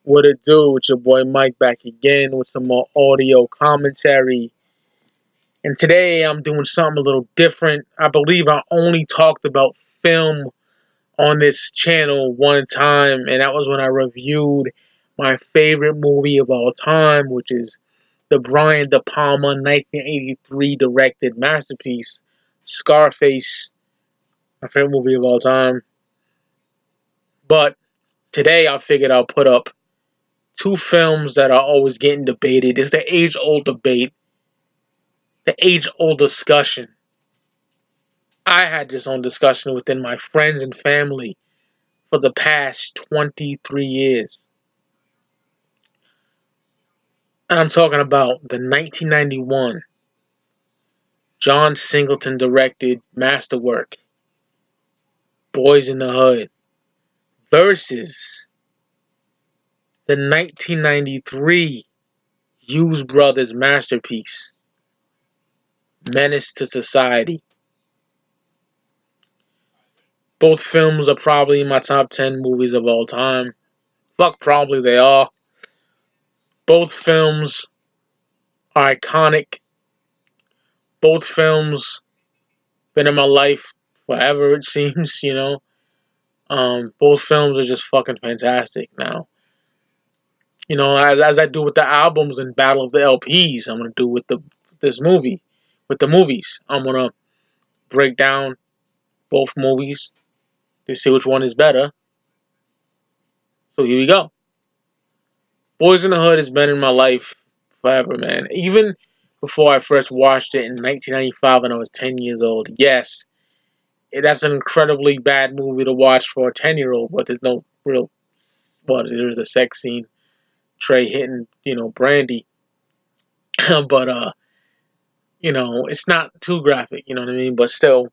What it do? It's your boy Mike back again with some more audio commentary. And today I'm doing something a little different. I believe I only talked about film on this channel one time, and that was when I reviewed my favorite movie of all time, which is the Brian De Palma 1983 directed masterpiece, Scarface, my favorite movie of all time. But today I figured I'll put up two films that are always getting debated. It's the age-old debate, the age-old discussion. I had this own discussion within my friends and family for the past 23 years. And I'm talking about the 1991 John Singleton directed masterwork, Boyz N The Hood, versus the 1993 Hughes Brothers masterpiece, Menace to Society. Both films are probably in my top 10 movies of all time. Fuck, probably they are. Both films are iconic. Both films been in my life forever, it seems, you know. Both films are just fucking fantastic now. You know, as I do with the albums and Battle of the LPs, I'm gonna do with this movie, with the movies. I'm gonna break down both movies to see which one is better. So here we go. Boyz N The Hood has been in my life forever, man. Even before I first watched it in 1995 when I was 10 years old. Yes, that's an incredibly bad movie to watch for a 10-year-old, but there's no real, well, there's a sex scene, Trey hitting, Brandy. But, it's not too graphic, you know what I mean? But still,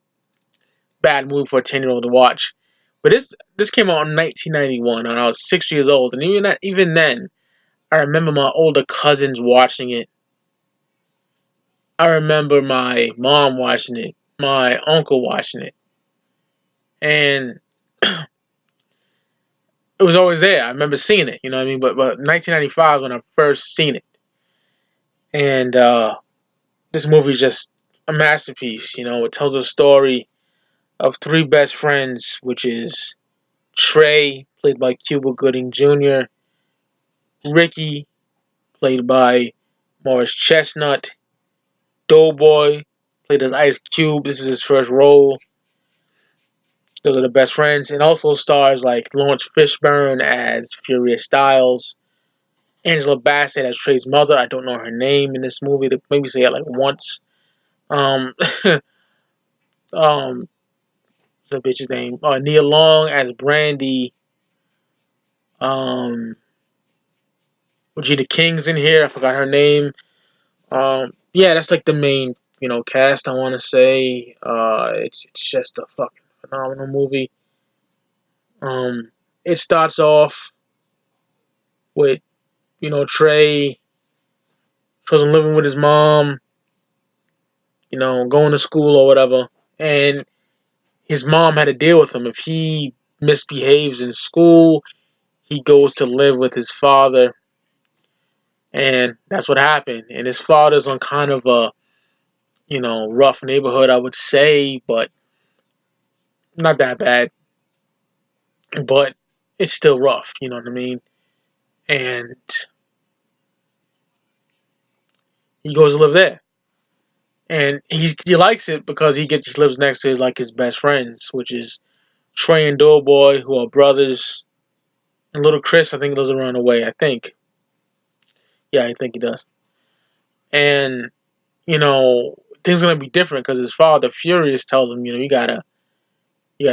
bad movie for a 10-year-old to watch. But this came out in 1991, and I was 6 years old, and even then, I remember my older cousins watching it. I remember my mom watching it, my uncle watching it, and it was always there. I remember seeing it, you know what I mean? But 1995 when I first seen it, and this movie's just a masterpiece. You know, it tells a story of three best friends, which is Trey, played by Cuba Gooding Jr., Ricky, played by Morris Chestnut, Doughboy, played as Ice Cube. This is his first role. Those are the best friends, and also stars like Lawrence Fishburne as Furious Styles, Angela Bassett as Trey's mother. I don't know her name in this movie. They maybe say it like once. Um, um, the bitch's name. Nia Long as Brandy. Regina King's in here. I forgot her name. Yeah, that's like the main, cast. I want to say. It's just a fucking phenomenal movie. It starts off with Trey wasn't living with his mom, going to school or whatever, and his mom had to deal with him. If he misbehaves in school, he goes to live with his father, and that's what happened. And his father's on kind of a, rough neighborhood, I would say, but not that bad. But it's still rough, you know what I mean? And he goes to live there. And he likes it because he lives next to his best friends, which is Trey and Doughboy, who are brothers. And little Chris, I think, lives around the way. I think, yeah, I think he does. And things are gonna be different because his father, Furious, tells him, you gotta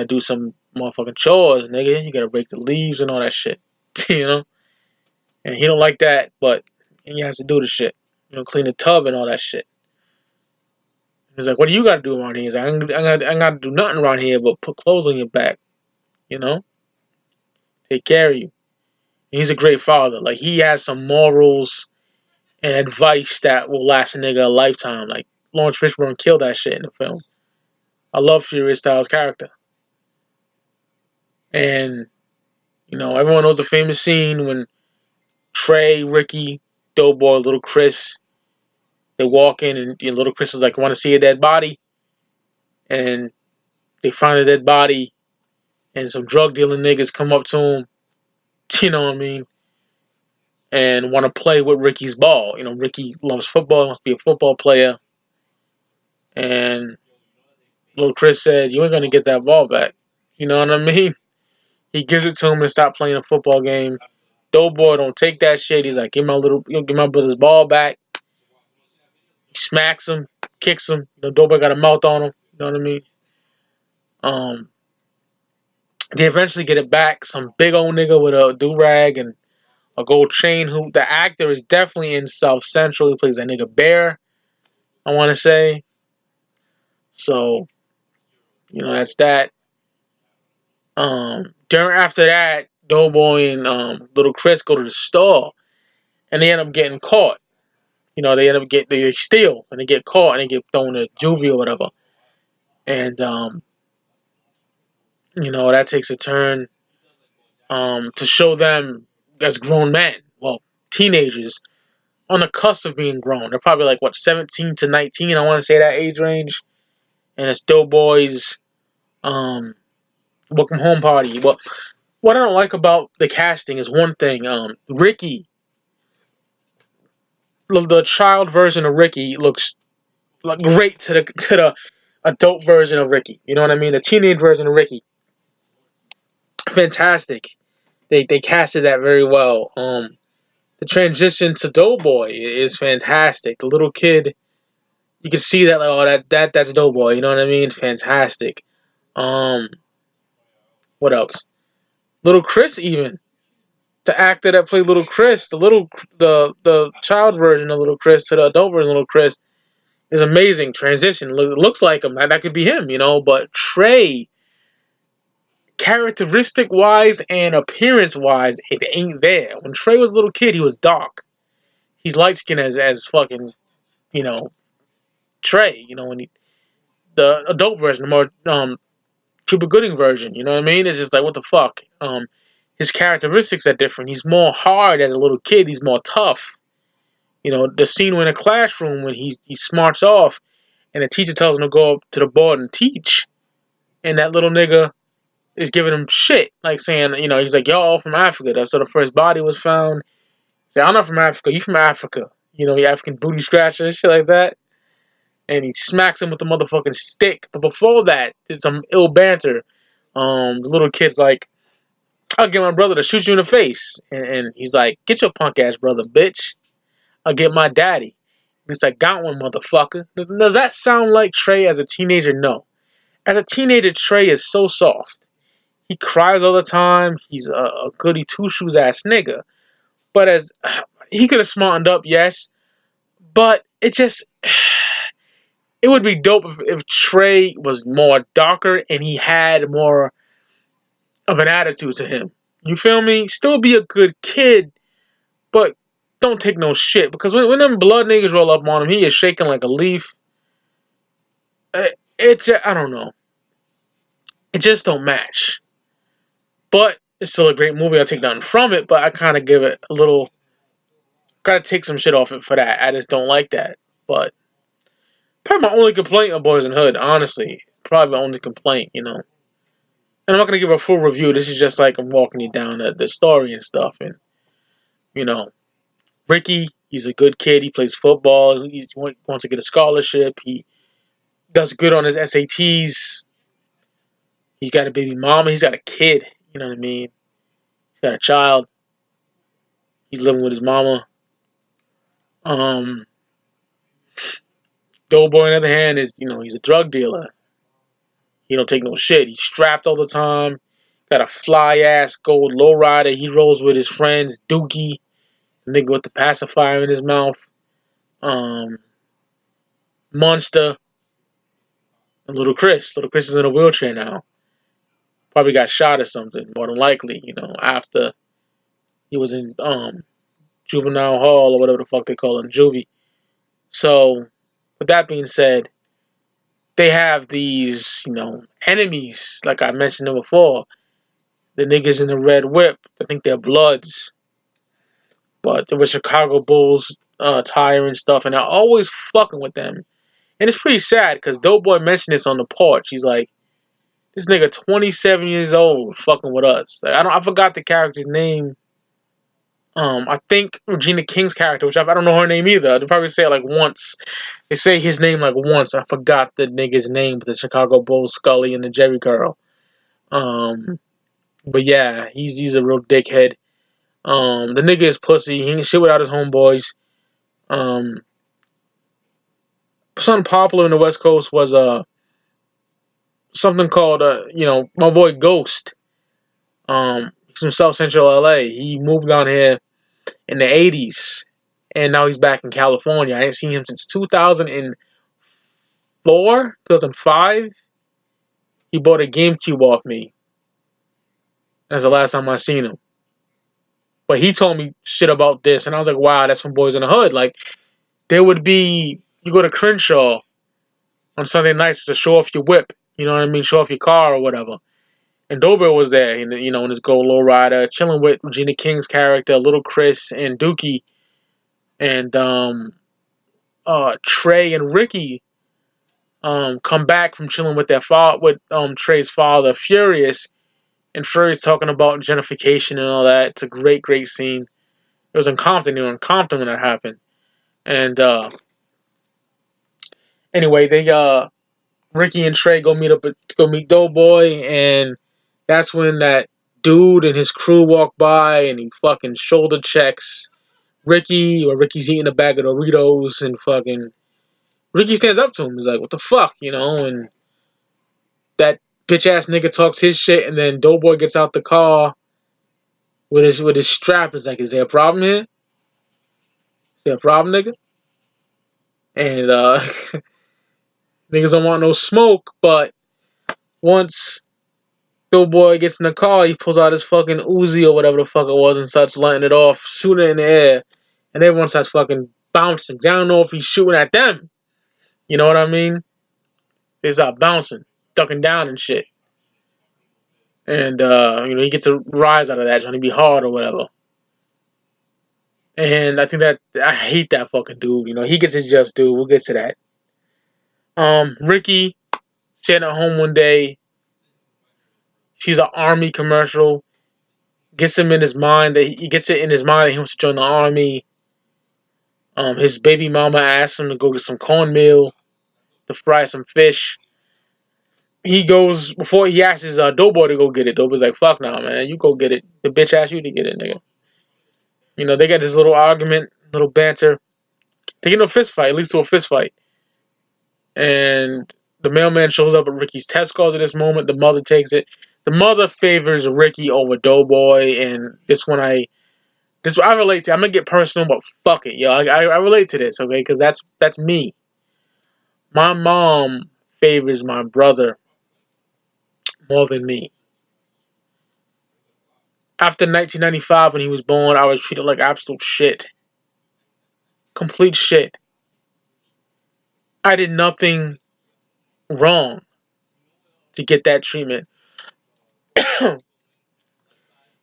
do some motherfucking chores, nigga. You gotta break the leaves and all that shit, you know. And he don't like that, but he has to do the shit, clean the tub and all that shit. He's like, what do you gotta do around here? He's like, I gotta do nothing around here but put clothes on your back, take care of you. And he's a great father. Like, he has some morals and advice that will last a nigga a lifetime. Like, Lawrence Fishburne killed that shit in the film. I love Furious Styles' character. And, everyone knows the famous scene when Trey, Ricky, Doughboy, Little Chris. They walk in and Little Chris is like, "Want to see a dead body?" And they find a dead body, and some drug dealing niggas come up to him. You know what I mean? And want to play with Ricky's ball. Ricky loves football, wants to be a football player. And Little Chris said, "You ain't gonna get that ball back." You know what I mean? He gives it to him to stop playing a football game. Doughboy don't take that shit. He's like, give my brother's ball back. He smacks him, kicks him. Doughboy got a mouth on him. You know what I mean? They eventually get it back. Some big old nigga with a do-rag and a gold chain. Who the actor is definitely in South Central. He plays that nigga Bear, I want to say. So, that's that. After that, Doughboy and Little Chris go to the store, and they end up getting caught. They steal and they get caught and they get thrown to juvie or whatever. And that takes a turn to show them as grown men, well, teenagers on the cusp of being grown. They're probably like 17 to 19. I want to say that age range. And it's Doughboy's welcome home party. Well, what I don't like about the casting is one thing. Ricky, the child version of Ricky, looks like great to the adult version of Ricky. You know what I mean? The teenage version of Ricky, fantastic. They casted that very well. The transition to Doughboy is fantastic. The little kid, you can see that, like, oh, that's Doughboy. You know what I mean? Fantastic. What else? Little Chris, even the actor that played Little Chris, the child version of Little Chris to the adult version of Little Chris, is amazing. Transition looks like him. That could be him, But Trey, characteristic wise and appearance wise, it ain't there. When Trey was a little kid, he was dark. He's light skinned as fucking, Trey. The adult version, the more Cuba Gooding version. You know what I mean? It's just like, what the fuck. His characteristics are different. He's more hard as a little kid. He's more tough. The scene in the classroom when he smarts off, and the teacher tells him to go up to the board and teach, and that little nigga is giving him shit, like saying, he's like, y'all all from Africa. That's where the first body was found. He said, I'm not from Africa. You from Africa. You African booty scratcher and shit like that. And he smacks him with the motherfucking stick. But before that, did some ill banter. The little kid's like, I'll get my brother to shoot you in the face. And he's like, get your punk ass brother, bitch. I'll get my daddy. He's like, got one, motherfucker. Does that sound like Trey as a teenager? No. As a teenager, Trey is so soft. He cries all the time. He's a goody two-shoes ass nigga. But as he could have smartened up, yes. But it would be dope if Trey was more darker and he had more of an attitude to him. You feel me? Still be a good kid, but don't take no shit. Because when them blood niggas roll up on him, he is shaking like a leaf. I don't know. It just don't match. But it's still a great movie. I take nothing from it, but I kind of give it a little. Gotta take some shit off it for that. I just don't like that. But probably my only complaint of Boyz N The Hood, honestly. Probably my only complaint, And I'm not gonna give a full review. This is just like I'm walking you down the story and stuff. And Ricky, he's a good kid. He plays football. He wants to get a scholarship. He does good on his SATs. He's got a baby mama. He's got a kid. You know what I mean? He's got a child. He's living with his mama. Doughboy, on the other hand, is, he's a drug dealer. He don't take no shit. He's strapped all the time. Got a fly-ass gold lowrider. He rolls with his friends. Dookie, the nigga with the pacifier in his mouth. Monster. And Little Chris. Little Chris is in a wheelchair now. Probably got shot or something, more than likely, after he was in juvenile hall or whatever the fuck they call it, juvie. So, with that being said, they have these, enemies, like I mentioned them before. The niggas in the red whip, I think they're Bloods. But there was Chicago Bulls tire and stuff, and I always fucking with them. And it's pretty sad because Doughboy mentioned this on the porch. He's like, "This nigga 27 years old fucking with us." Like, I forgot the character's name. I think Regina King's character, which I don't know her name either. They probably say it like once. They say his name like once. I forgot the nigga's name, the Chicago Bulls, Scully, and the Jerry Curl. But yeah, he's a real dickhead. The nigga is pussy. He ain't shit without his homeboys. Something popular in the West Coast was something called my boy Ghost. He's from South Central LA. He moved down here in the 80s, and now he's back in California. I ain't seen him since 2004, 2005. He bought a GameCube off me. That's the last time I seen him. But he told me shit about this, and I was like, wow, that's from Boyz N The Hood. Like, there would be, you go to Crenshaw on Sunday nights to show off your whip. You know what I mean? Show off your car or whatever. And Dobro was there, in his gold lowrider, chilling with Regina King's character, Little Chris, and Dookie, and Trey and Ricky come back from chilling with their Trey's father, Furious, and Furious talking about gentrification and all that. It's a great, great scene. It was in Compton. They were in Compton when that happened. And anyway, Ricky and Trey go meet Doughboy, and that's when that dude and his crew walk by, and he fucking shoulder checks Ricky, or Ricky's eating a bag of Doritos, and fucking Ricky stands up to him. He's like, "What the fuck?" And that bitch ass nigga talks his shit, and then Doughboy gets out the car with his strap. It's like, "Is there a problem here? Is there a problem, nigga?" And niggas don't want no smoke, but once Doughboy gets in the car, he pulls out his fucking Uzi or whatever the fuck it was and starts lighting it off, shooting it in the air, and everyone starts fucking bouncing. I don't know if he's shooting at them. You know what I mean? They start bouncing, ducking down and shit. And he gets a rise out of that, trying to be hard or whatever. And I think that I hate that fucking dude. He gets his just due. We'll get to that. Ricky sitting at home one day. She's an army commercial. Gets him in his mind that he wants to join the army. His baby mama asks him to go get some cornmeal to fry some fish. He goes before he asks his Doughboy to go get it. Doughboy's like, "Fuck nah, man, you go get it. The bitch asked you to get it, nigga." They got this little argument, little banter. They get into a fist fight. It leads to a fist fight, and the mailman shows up at Ricky's test scores at this moment. The mother takes it. The mother favors Ricky over Doughboy, and this I relate to. I'm gonna get personal, but fuck it, yo. I relate to this, okay? Because that's me. My mom favors my brother more than me. After 1995, when he was born, I was treated like absolute shit. Complete shit. I did nothing wrong to get that treatment.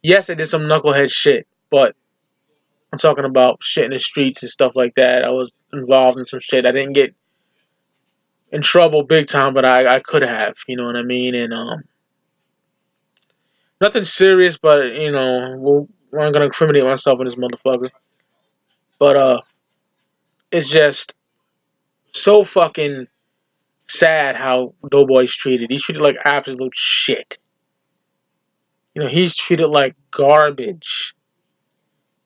Yes, I did some knucklehead shit, but I'm talking about shit in the streets and stuff like that. I was involved in some shit. I didn't get in trouble big time, but I could have. You know what I mean? And nothing serious, but I'm gonna incriminate myself in this motherfucker. But it's just so fucking sad how Doughboy's treated. He's treated like absolute shit. He's treated like garbage.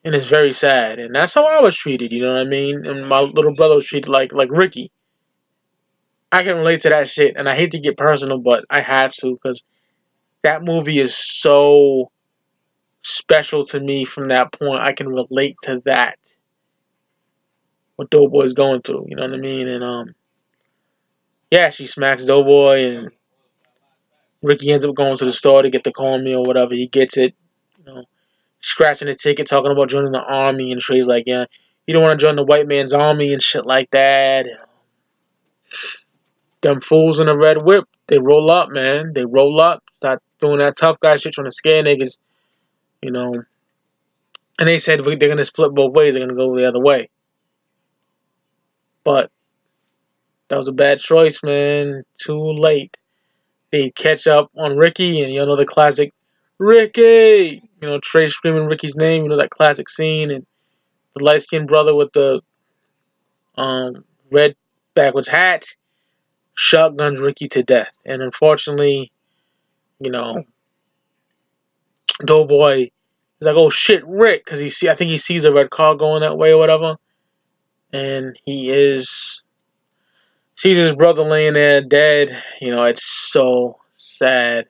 And it's very sad. And that's how I was treated, you know what I mean? And my little brother was treated like Ricky. I can relate to that shit, and I hate to get personal, but I have to, because that movie is so special to me from that point. I can relate to that. What Doughboy's going through, you know what I mean? And yeah, she smacks Doughboy, and Ricky ends up going to the store to get the cornmeal or whatever. He gets it, scratching the ticket, talking about joining the army, and Trey's like, yeah, you don't want to join the white man's army and shit like that. Them fools in the red whip, they roll up, man. They roll up, start doing that tough guy shit, trying to scare niggas. And they said they're going to split both ways. They're going to go the other way. But that was a bad choice, man. Too late. They catch up on Ricky, and you know the classic, Ricky! You know, Trey screaming Ricky's name. You know that classic scene. And the light-skinned brother with the red backwards hat shotguns Ricky to death. And unfortunately, you know, Doughboy is like, oh shit, Rick, because I think he sees a red car going that way or whatever, and sees his brother laying there dead. You know, it's so sad.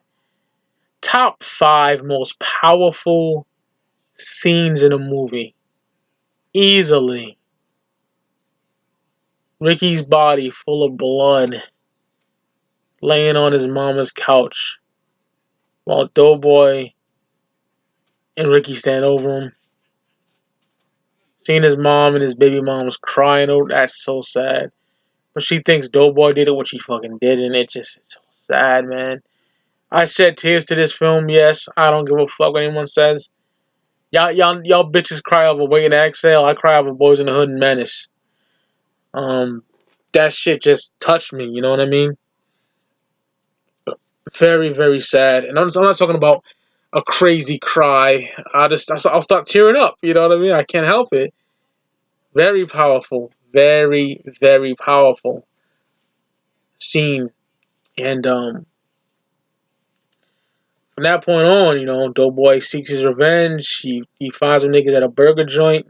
Top 5 most powerful scenes in a movie, easily. Ricky's body full of blood, laying on his mama's couch, while Doughboy and Ricky stand over him. Seeing his mom and his baby mom's crying over, that's so sad. But she thinks Doughboy did it when she fucking did, and it's so sad, man. I shed tears to this film, yes. I don't give a fuck what anyone says. Y'all bitches cry over Waiting to Exhale. I cry over Boyz N The Hood and Menace. That shit just touched me, you know what I mean? Very, very sad. And I'm not talking about a crazy cry. I'll start tearing up, you know what I mean? I can't help it. Very powerful. Very, very powerful scene. And from that point on, you know, Doughboy seeks his revenge. He finds some niggas at a burger joint,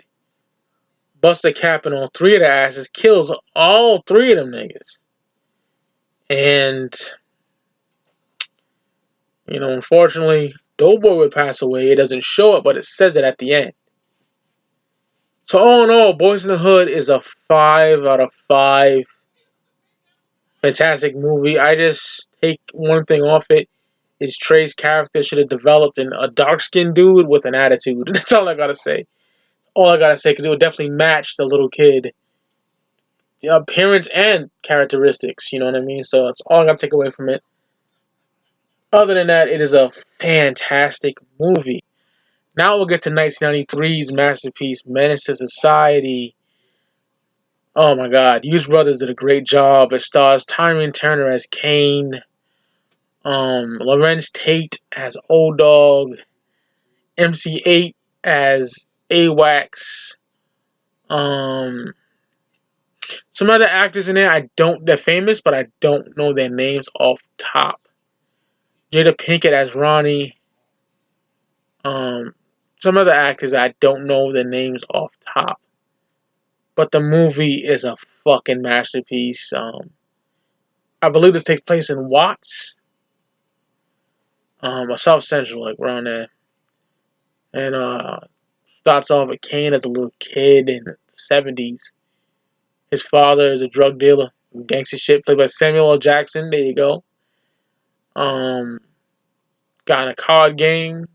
busts a cap in all 3 of their asses, kills all 3 of them niggas. And, you know, unfortunately, Doughboy would pass away. It doesn't show it, but it says it at the end. So all in all, Boyz N The Hood is a 5 out of 5. Fantastic movie. I just take one thing off it. Is Trey's character should have developed in a dark-skinned dude with an attitude. That's all I gotta say. All I gotta say, because it would definitely match the little kid. The appearance and characteristics, you know what I mean? So that's all I gotta take away from it. Other than that, it is a fantastic movie. Now we'll get to 1993's masterpiece, Menace II Society. Oh my god, Hughes Brothers did a great job. It stars Tyrone Turner as Kane, Lorenz Tate as Old Dog, MC8 as AWACS, some other actors in there, they're famous, but I don't know their names off top. Jada Pinkett as Ronnie, some other actors I don't know their names off top. But the movie is a fucking masterpiece. I believe this takes place in Watts, or South Central, like around there. And starts off with Kane as a little kid in the 70s. His father is a drug dealer, gangster shit, played by Samuel L. Jackson. There you go. Got in a card game.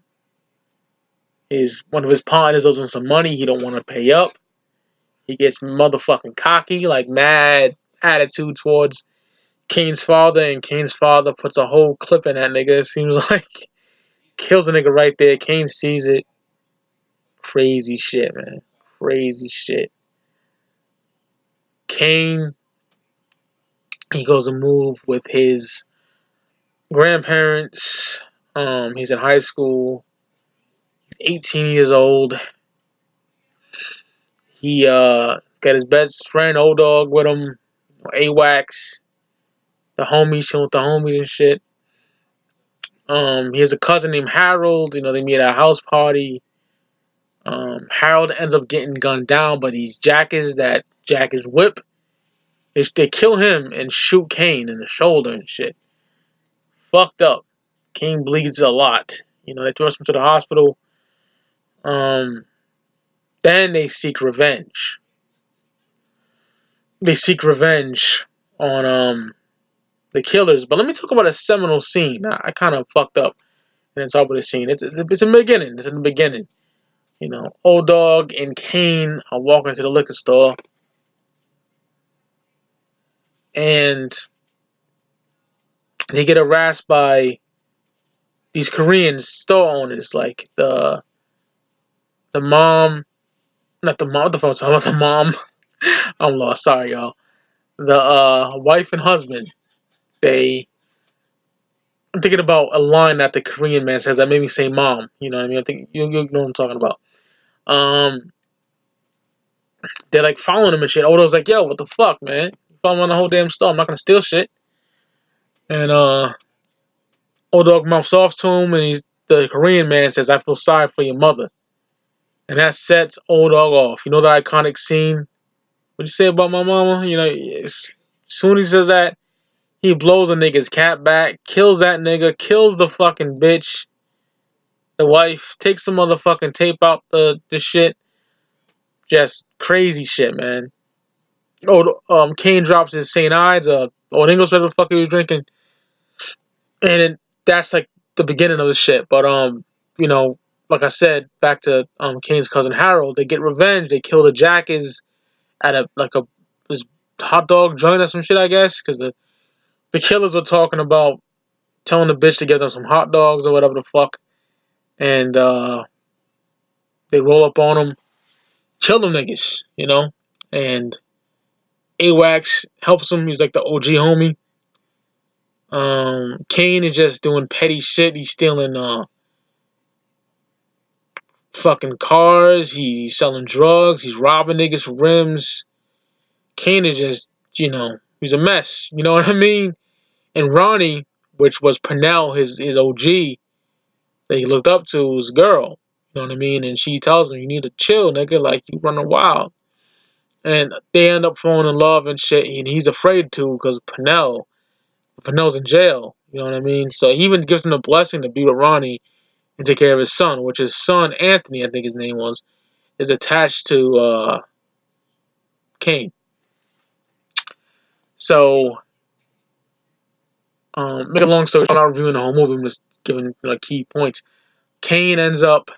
One of his partners owes him some money. He don't want to pay up. He gets motherfucking cocky, like mad attitude towards Kane's father, and Kane's father puts a whole clip in that nigga. It seems like kills a nigga right there. Kane sees it. Crazy shit, man. Crazy shit. Kane, he goes to move with his grandparents. He's in high school. He's 18 years old. He got his best friend, Old Dog, with him. AWACS. The homies, chilling with the homies and shit. He has a cousin named Harold. You know, they meet at a house party. Harold ends up getting gunned down, but he's jack his whip. They kill him and shoot Kane in the shoulder and shit. Fucked up. Kane bleeds a lot. You know, they toss him to the hospital. Then they seek revenge. They seek revenge on the killers. But let me talk about a seminal scene. I kind of fucked up and then talk about the scene. It's in the beginning. It's in the beginning. You know, Old Dog and Kane are walking to the liquor store, and they get harassed by these Korean store owners, like the the mom, not the mom, what the fuck, I'm talking about the mom. I'm lost, sorry, y'all. The wife and husband, they, I'm thinking about a line that the Korean man says that made me say mom. You know what I mean? I think you know what I'm talking about. Um, they're like following him and shit. Odo's like, yo, what the fuck, man? You following the whole damn store. I'm not gonna steal shit. And Old Dog mouths off to him, and the Korean man says, I feel sorry for your mother. And that sets Old Dog off. You know the iconic scene? What'd you say about my mama? You know, as soon as he says that, he blows a nigga's cat back, kills that nigga, kills the fucking bitch, the wife, takes the motherfucking tape out the shit. Just crazy shit, man. Oh, Kane drops his St. Ides, Old English, whatever the fuck he was drinking. And then that's like the beginning of the shit. But, you know, like I said, back to Kane's cousin Harold, they get revenge. They kill the Jackers at this hot dog joint or some shit, I guess, because the killers were talking about telling the bitch to get them some hot dogs or whatever the fuck, and they roll up on them, kill them niggas, you know, and AWACS helps him. He's like the OG homie. Kane is just doing petty shit. He's stealing fucking cars. He's selling drugs. He's robbing niggas for rims. Kane is just, you know, he's a mess. You know what I mean? And Ronnie, which was Pernell, his OG, that he looked up to, was a girl. You know what I mean? And she tells him, you need to chill, nigga. Like, you running wild. And they end up falling in love and shit. And he's afraid to because Pernell's in jail. You know what I mean? So he even gives him a blessing to be with Ronnie and take care of his son, which his son, Anthony, I think his name was, is attached to Kane. So, make a long story short, I'm not reviewing the whole movie, I'm just giving key points. Kane ends up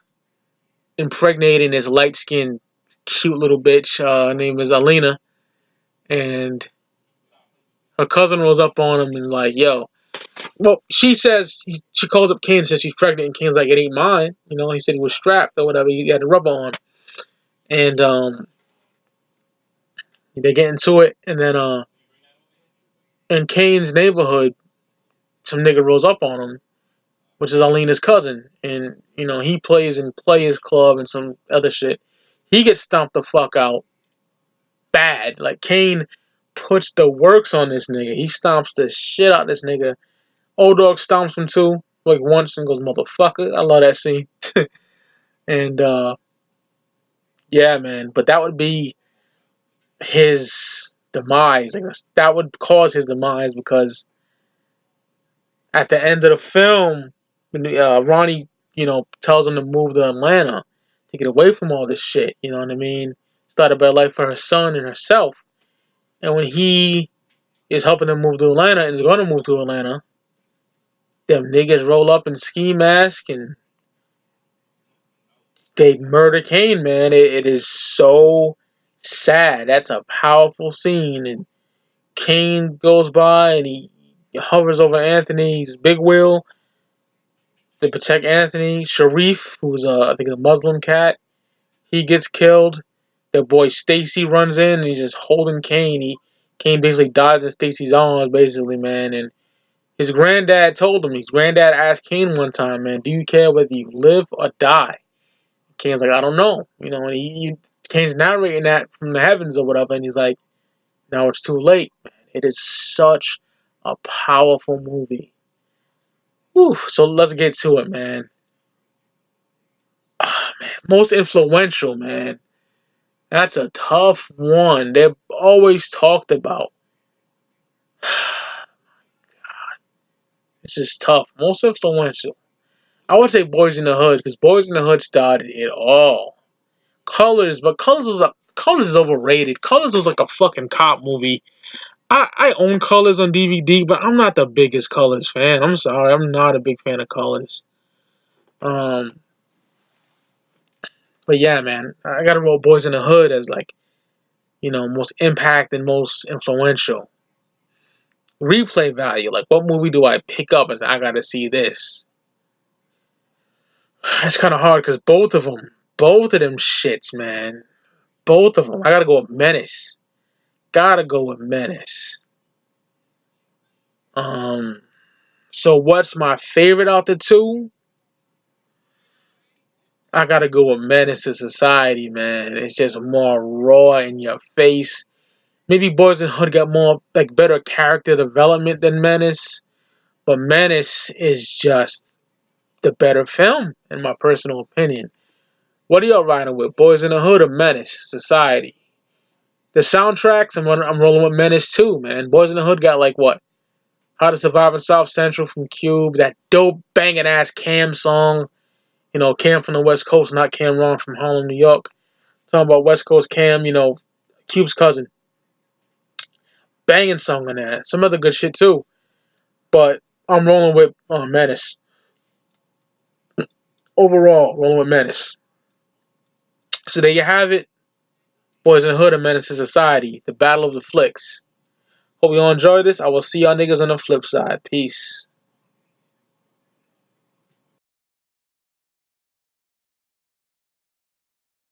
impregnating this light-skinned, cute little bitch. Her name is Alina. And her cousin rolls up on him and is like, yo. Well, she calls up Kane and says she's pregnant, and Kane's like, it ain't mine. You know, he said he was strapped or whatever. He had a rubber on. And they get into it, and then in Kane's neighborhood, some nigga rolls up on him, which is Alina's cousin. And, you know, he plays in Players Club and some other shit. He gets stomped the fuck out bad. Like, Kane puts the works on this nigga. He stomps the shit out this nigga. Old Dog stomps him too, like once, and goes, motherfucker. I love that scene. And, yeah, man. But that would be his demise. Like, that would cause his demise because at the end of the film, Ronnie, you know, tells him to move to Atlanta to get away from all this shit. You know what I mean? Start a better life for her son and herself. And when he is helping him move to Atlanta and is going to move to Atlanta, them niggas roll up in ski mask and they murder Kane, man. It is so sad. That's a powerful scene. And Kane goes by and he hovers over Anthony's big wheel to protect Anthony. Sharif, who's I think a Muslim cat, he gets killed. Their boy Stacy runs in and he's just holding Kane. Kane basically dies in Stacy's arms, basically, man. And his granddad told him. His granddad asked Kane one time, man, do you care whether you live or die? Kane's like, I don't know. You know, and Kane's narrating that from the heavens or whatever, and he's like, now it's too late, man. It is such a powerful movie. Whew, so let's get to it, man. Oh, man. Most influential, man. That's a tough one. They're always talked about. This is tough. Most influential. I would say Boyz N The Hood, because Boyz N The Hood started it all. Colors, but Colors is overrated. Colors was like a fucking cop movie. I own Colors on DVD, but I'm not the biggest Colors fan. I'm sorry, I'm not a big fan of Colors. Um, but yeah, man, I gotta roll Boyz N The Hood as like, you know, most impact and most influential. Replay value, like what movie do I pick up and say, I gotta see this? It's kind of hard because both of them Both of them shits, man. Both of them. I gotta go with Menace. Gotta go with Menace. So what's my favorite out the two? I gotta go with Menace to Society, man. It's just more raw in your face. Maybe Boyz N The Hood got more like better character development than Menace, but Menace is just the better film in my personal opinion. What are y'all riding with, Boyz N The Hood or Menace Society? The soundtracks, I'm rolling with Menace too, man. Boyz N The Hood got like what? How to Survive in South Central from Cube, that dope banging ass Cam song. You know, Cam from the West Coast, not Cam Ron from Harlem, New York. Talking about West Coast Cam, you know, Cube's cousin. Banging song on that. Some other good shit too. But I'm rolling with Menace. Overall, rolling with Menace. So there you have it. Boyz N The Hood and Menace to Society. The Battle of the Flicks. Hope you all enjoyed this. I will see y'all niggas on the flip side. Peace.